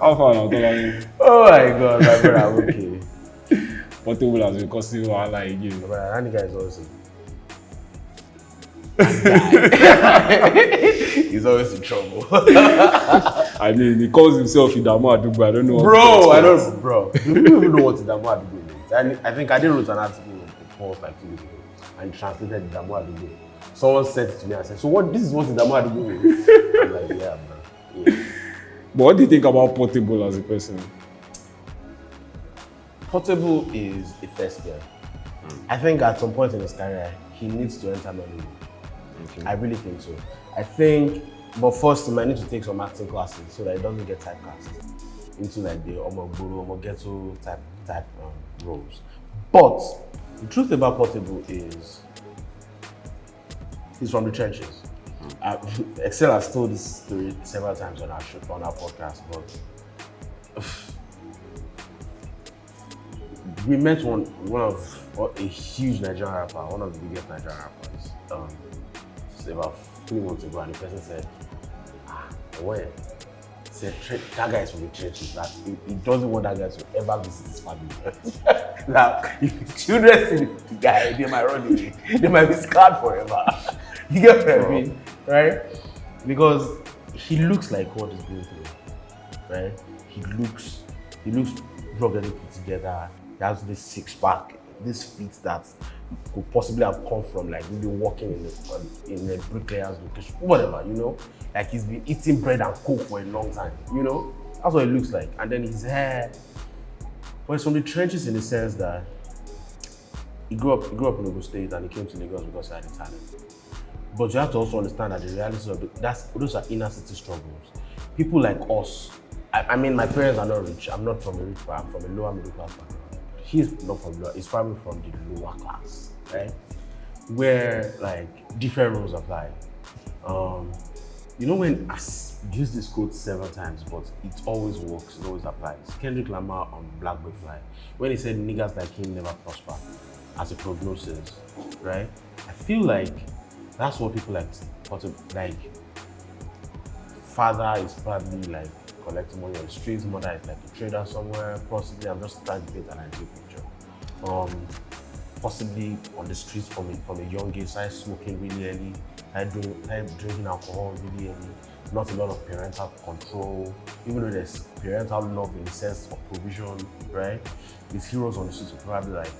How far now, Tolani? Oh my God, my brother, okay. Portable has been causing wahala again. My brother, that nigga is also. He's always in trouble. I mean, he calls himself Idamu Adugbo. I don't know. Bro. You don't even know what Idamu Adugbo means. I think I did wrote an article in the Pulse like 2 weeks ago and translated Idamu Adugbo. Someone said it to me and said, so this is what Idamu Adugbo means? I'm like, yeah, bro. Yeah. But what do you think about Portable as a person? Portable is a first year. I think at some point in his career, he needs to enter Nollywood. Okay. I really think so. I think, but first he might need to take some acting classes so that he doesn't get typecast into like the Omogboro, Omogeto type roles. But the truth about Portable is he's from the trenches. Excel has told this story several times on our show, on our podcast, but we met one of a huge Nigerian rapper, one of the biggest Nigerian rappers. About 3 months ago, and the person said, where? Said that guy is from the trenches. That he doesn't want that guy to ever visit his family. Now, if his children see the guy, they might run away. They might be scarred forever. You get what I mean, right? Because he looks like what he's going through, right? He looks ruggedly put together. He has this six-pack, this feet that could possibly have come from like maybe working in a bricklayer's location, whatever, you know? Like he's been eating bread and coke for a long time, you know? That's what it looks like. And then his hair, well, it's from the trenches in the sense that he grew up in Ogun State and he came to Lagos because he had a talent. But you have to also understand that the reality of those are inner city struggles. People like us, I mean, my parents are not rich. I'm not from a rich family, I'm from a lower middle class background. He's not from lower, he's probably from the lower class, right? Where like different rules apply. You know when I use this quote several times, but it always works, it always applies. Kendrick Lamar on Black Boy Fly, when he said niggas like him never prosper as a prognosis, right? I feel like that's what people like father is probably like collecting money on the streets, mother is like a trader somewhere, possibly I'm just trying to paint an ideal picture. Possibly on the streets from a young age, started smoking really early, started drinking alcohol really early, not a lot of parental control, even though there's parental love in the sense of provision, right? His heroes on the streets are probably like,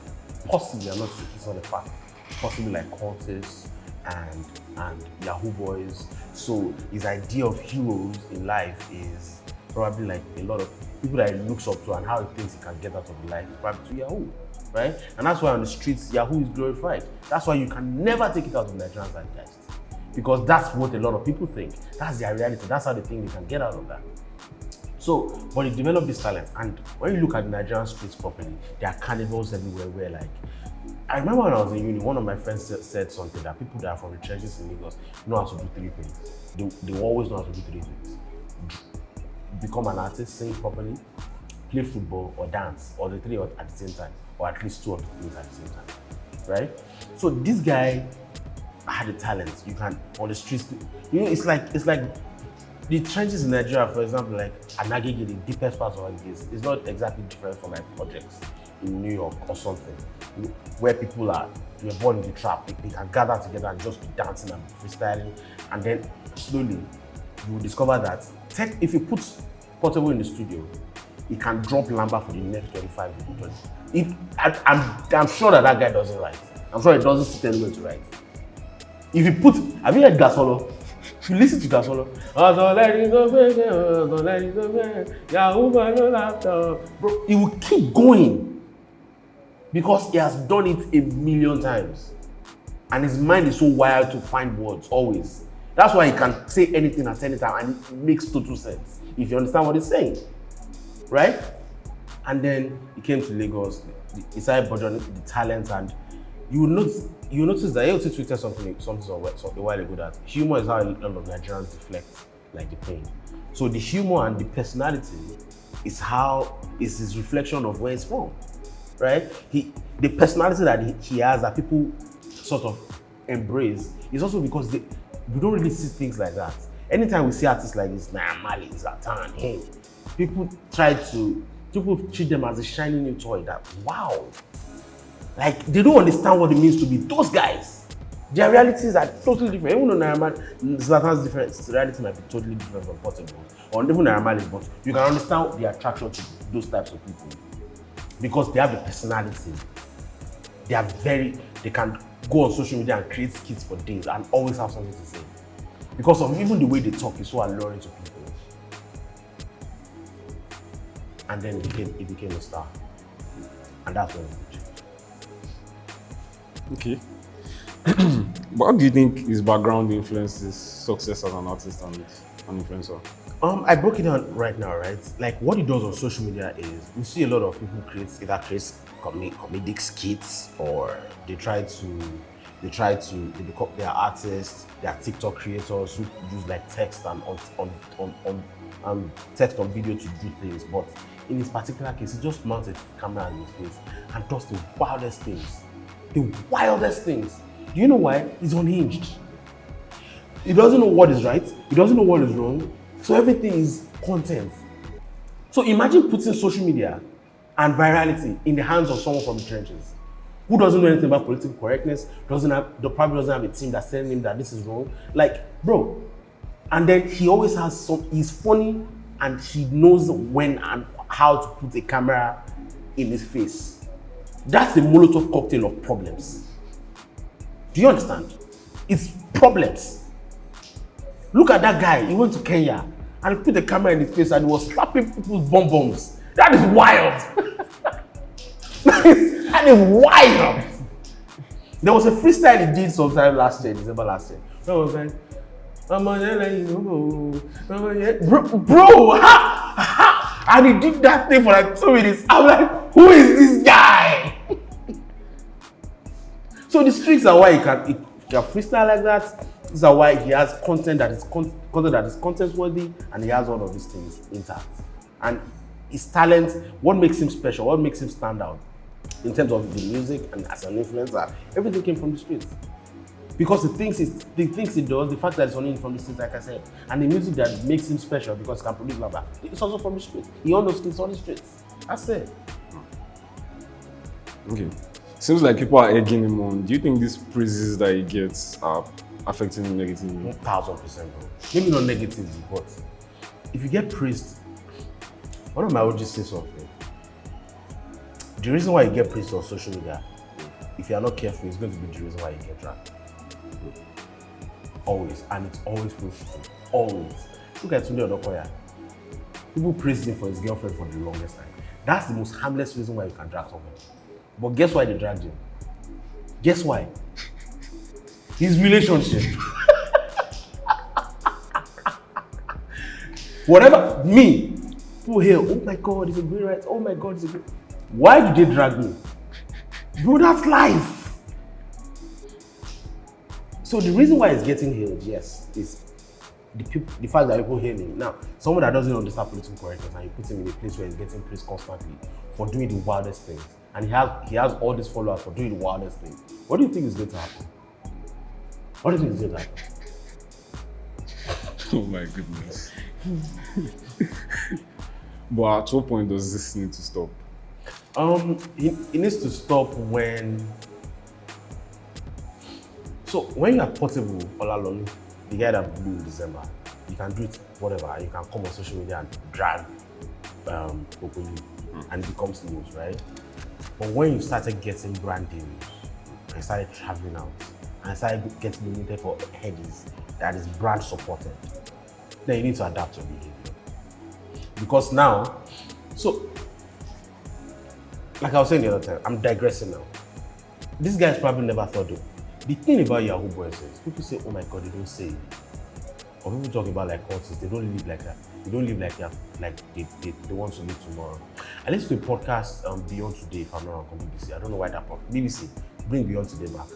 possibly, I'm not sure it's not a fact, possibly like cultists and Yahoo boys. So his idea of heroes in life is probably like a lot of people that he looks up to and how he thinks he can get out of life is probably to Yahoo, right? And that's why on the streets, Yahoo is glorified. That's why you can never take it out of Nigerian zeitgeist. Because that's what a lot of people think. That's their reality. That's how they think they can get out of that. So, but he developed this talent. And when you look at the Nigerian streets properly, there are carnivals everywhere where like, I remember when I was in uni, one of my friends said something that people that are from the trenches in Lagos know how to do 3 things. They always know how to do 3 things. Become an artist, sing properly, play football or dance, or the 3 at the same time, or at least 2 of the things at the same time, right? So this guy had a talent. You can, on the streets, you know, it's like the trenches in Nigeria, for example, like Anagege, the deepest parts of Anagege, is not exactly different from like projects in New York or something, where people you're born in the trap, they can gather together and just be dancing and freestyling, and then slowly you will discover that if you put Portable in the studio, he can drop Lamba for the next 25 to 20. I'm sure that guy doesn't write. I'm sure he doesn't sit anywhere to write. If you put, have you heard Gasolo? If you listen to Gasolo, bro, he will keep going because he has done it a million times. And his mind is so wired to find words always. That's why he can say anything at any time and it makes total sense if you understand what he's saying, right? And then he came to Lagos, he started budgeting the talent, and you will notice that he also tweeted something a while ago that humor is how a lot of Nigerians deflect like the pain. So the humor and the personality is his reflection of where he's from, right? The personality that he has that people sort of embrace is also because we don't really see things like that. anytime we see artists like this, Mali, Zlatan, hey, people treat them as a shiny new toy that, wow. Like, they don't understand what it means to be those guys. Their realities are totally different. Even though Zlatan's reality might be totally different from Portable, or even Naramali, but you can understand the attraction to those types of people. Because they have a personality. They can go on social media and create skits for days and always have something to say. Because of even the way they talk is so alluring to people. And then it became a star. And that's when it changed. Okay. But how do you think his background influences success as an artist and an influencer? I broke it down right now, right? Like what he does on social media is you see a lot of people create comedic skits, or they become their artists, they are TikTok creators who use like text and text on video to do things. But in this particular case, he just mounts a camera in his face and does the wildest things. The wildest things. Do you know why? He's unhinged. He doesn't know what is right. He doesn't know what is wrong. So everything is content. So imagine putting social media and virality in the hands of someone from the trenches who doesn't know anything about political correctness, probably doesn't have a team that's telling him that this is wrong. Like, bro. And then he always has he's funny and he knows when and how to put a camera in his face. That's the Molotov cocktail of problems. Do you understand? It's problems. Look at that guy. He went to Kenya and he put the camera in his face and he was slapping people's bombs. That is wild. that is wild. There was a freestyle he did sometime December last year. That was like, bro, and he did that thing for like 2 minutes. I'm like, who is this guy? So the streets are why he can freestyle like that. These are why he has content that is content worthy, and he has all of these things intact. And his talent, what makes him special, what makes him stand out in terms of the music and as an influencer, everything came from the streets. Because the things he does, the fact that it's only from the streets, like I said, and the music that makes him special because he can produce blah blah, it's also from the streets. He owns those things on the streets. That's it. Okay. Seems like people are egging him on. Do you think these praises that he gets are affecting him negatively? 1000%, bro. Maybe not negatively, but if you get praised, one of my OGs says something. The reason why you get praised on social media, if you are not careful, it's going to be the reason why you get dragged. Always, and it's always pushed. Always. Look at Tunde Odokoya. People praised him for his girlfriend for the longest time. That's the most harmless reason why you can drag someone. But guess why they dragged him? Guess why? His relationship. Whatever, me, people hear, oh my God, it's a great right. Oh my God, it's a great. Why did they drag me? Bro, that's life. So the reason why he's getting hailed, yes, is the fact that people hail him. Now, someone that doesn't understand political correctness and you put him in a place where he's getting praised constantly for doing the wildest things. And he has all these followers for doing the wildest things. What do you think is going to happen? What do you think is going to happen? Oh my goodness. But at what point does this need to stop? It needs to stop when. So when you are Portable Olalolu, the guy that blew in December, you can do it whatever. You can come on social media and drag Popoli, and it becomes news, right? But when you started getting brand deals, and started traveling out, and started getting nominated for Headies that is brand supported, then you need to adapt your behavior. Because now, so, like I was saying the other time, I'm digressing now. This guy's probably never thought of. The thing about Yahoo Boys is, people say, oh my God, they don't say it. Or people talk about like artists, they don't live like that. They don't live like that, like they want to live tomorrow. I listened to a podcast, Beyond Today, if I'm not wrong, on BBC. I don't know why that podcast, BBC, bring Beyond Today back.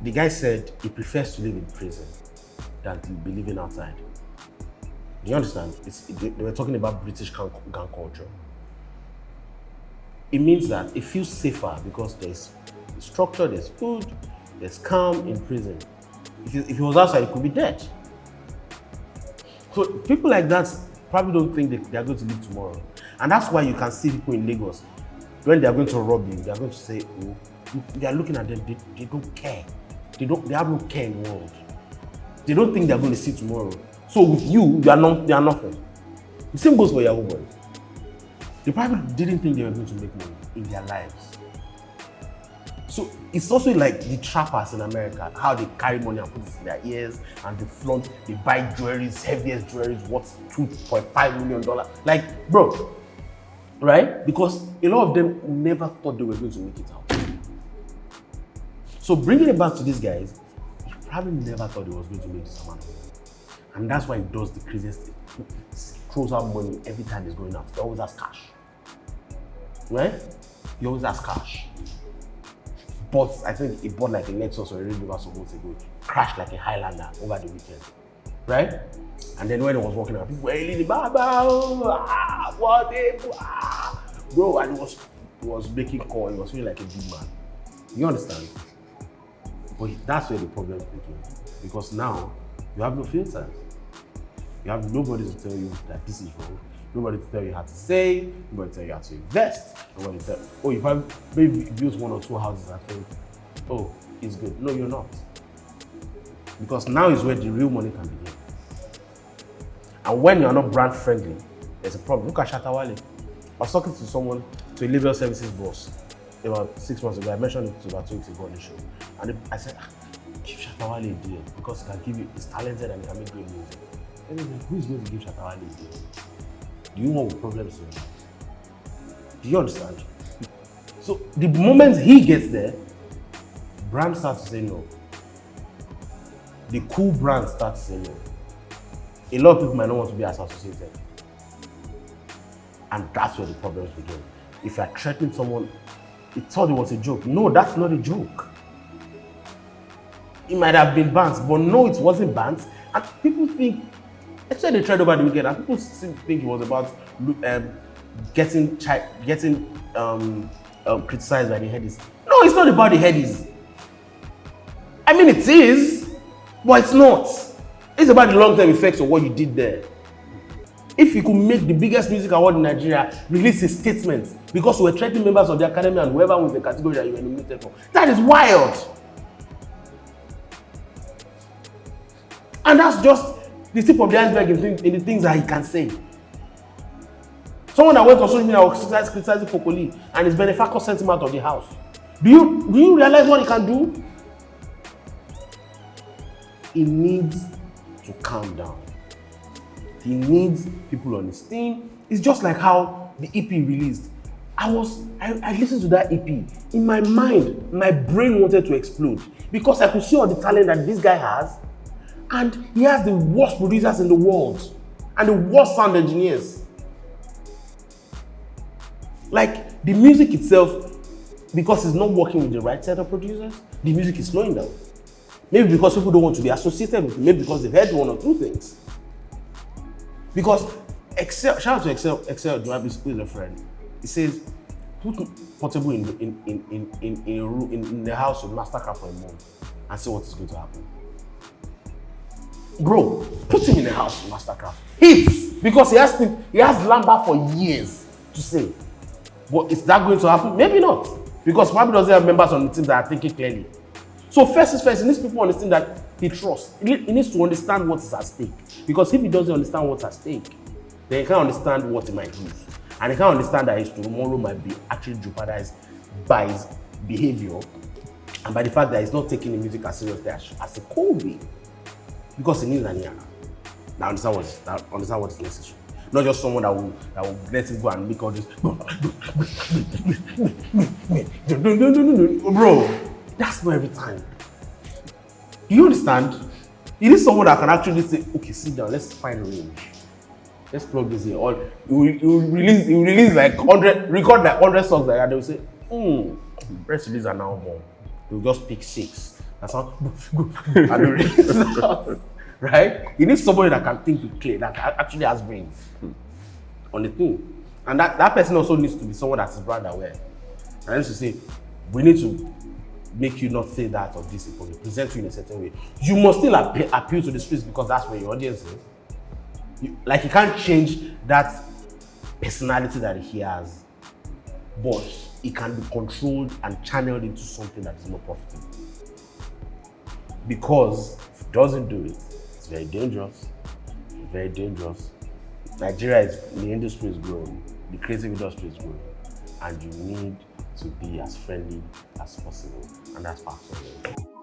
The guy said he prefers to live in prison than to be living outside. Do you understand? They were talking about British gang culture. It means that it feels safer because there's structure, there's food, there's calm in prison. If he was outside, he could be dead. So people like that probably don't think they are going to live tomorrow. And that's why you can see people in Lagos, when they are going to rob you, they are going to say, oh, they are looking at them, they don't care. They have no care in the world. They don't think they are going to see tomorrow. So with you, they are nothing. The same goes for Yahoo boys. They probably didn't think they were going to make money in their lives. So it's also like the trappers in America, how they carry money and put it in their ears and they flaunt, they buy jewelries, heaviest jewelries, worth $2.5 million. Like, bro, right? Because a lot of them never thought they were going to make it out. So bringing it back to these guys, he probably never thought he was going to make this amount of money. And that's why he does the craziest thing. He throws out money every time he's going out. He always has cash. Right? He always has cash. But I think he bought like a Lexus or a Range Rover some months ago. Crashed like a Highlander over the weekend. Right? And then when he was walking out, people were yelling, Baba, what bro, and he was making call, he was feeling like a big man. You understand? But that's where the problem begins. Because now you have no filters. You have nobody to tell you that this is wrong. Nobody to tell you how to save. Nobody to tell you how to invest. Nobody to tell you, oh, you probably maybe built 1 or 2 houses and think, oh, it's good. No, you're not. Because now is where the real money can begin. And when you're not brand friendly, there's a problem. Look at Shatawale. I was talking to someone, to a label services boss, about 6 months ago. I mentioned it to about 2 weeks ago on the show. And I said, give Shatawale a deal because he can give you, he's talented and he can make great music. And then, who is going to give Shatawale a deal? Do you want problems in your life? Do you understand? So the moment he gets there, brands start to say no. The cool brands start to say no. A lot of people might not want to be associated. And that's where the problems begin. If you are threatening someone, he thought it was a joke. No, that's not a joke. It might have been banned, but no, it wasn't banned. And people think, actually they tried over the weekend, and people still think it was about getting criticized by the Headies. No, it's not about the Headies. I mean, it is, but it's not. It's about the long-term effects of what you did there. If you could make the biggest music award in Nigeria release a statement because you were threatening members of the academy and whoever was the category that you were nominated for, that is wild. And that's just the tip of the iceberg in the things that he can say. Someone that went on social media was criticizing Kokoli and his benefactor sent him out of the house. Do you realize what he can do? He needs to calm down. He needs people on his team. It's just like how the EP released. I listened to that EP. In my mind, my brain wanted to explode because I could see all the talent that this guy has. And he has the worst producers in the world and the worst sound engineers. Like the music itself, because it's not working with the right set of producers, the music is slowing down. Maybe because people don't want to be associated with it. Maybe because they've heard 1 or 2 things. Because Excel, shout out to Excel Joab is a friend. He says, put Portable in the house with Mastercraft for a month and see what is going to happen. Bro, put him in the house with Mastercraft. Hits! Because he has Lamba for years to say. But is that going to happen? Maybe not. Because probably doesn't have members on the team that are thinking clearly. So first is first, he needs people on the team that he trusts. He needs to understand what is at stake. Because if he doesn't understand what's at stake, then he can't understand what he might lose. And he can't understand that his tomorrow might be actually jeopardized by his behavior and by the fact that he's not taking the music as seriously as a could be. Because he needs an ear. Now understand what is necessary. Not just someone that will let him go and make all this. Bro, that's not every time. Do you understand? You need someone that can actually say, okay, sit down, let's find a range. Let's plug this in. Or you release like 100, record like 100 songs like that. They will say, press release an album. They'll just pick 6. That's how and they release. Right? You need somebody that can think clear, that actually has brains on the thing. And that person also needs to be someone that is brand aware. And needs to say, we need to make you not say that or this, or present you in a certain way. You must still appeal to the streets because that's where your audience is. Like, he can't change that personality that he has, but it can be controlled and channeled into something that is more profitable. Because if it doesn't do it, it's very dangerous. It's very dangerous. Nigeria the industry is growing, the creative industry is growing, and you need to be as friendly as possible, and that's part of it.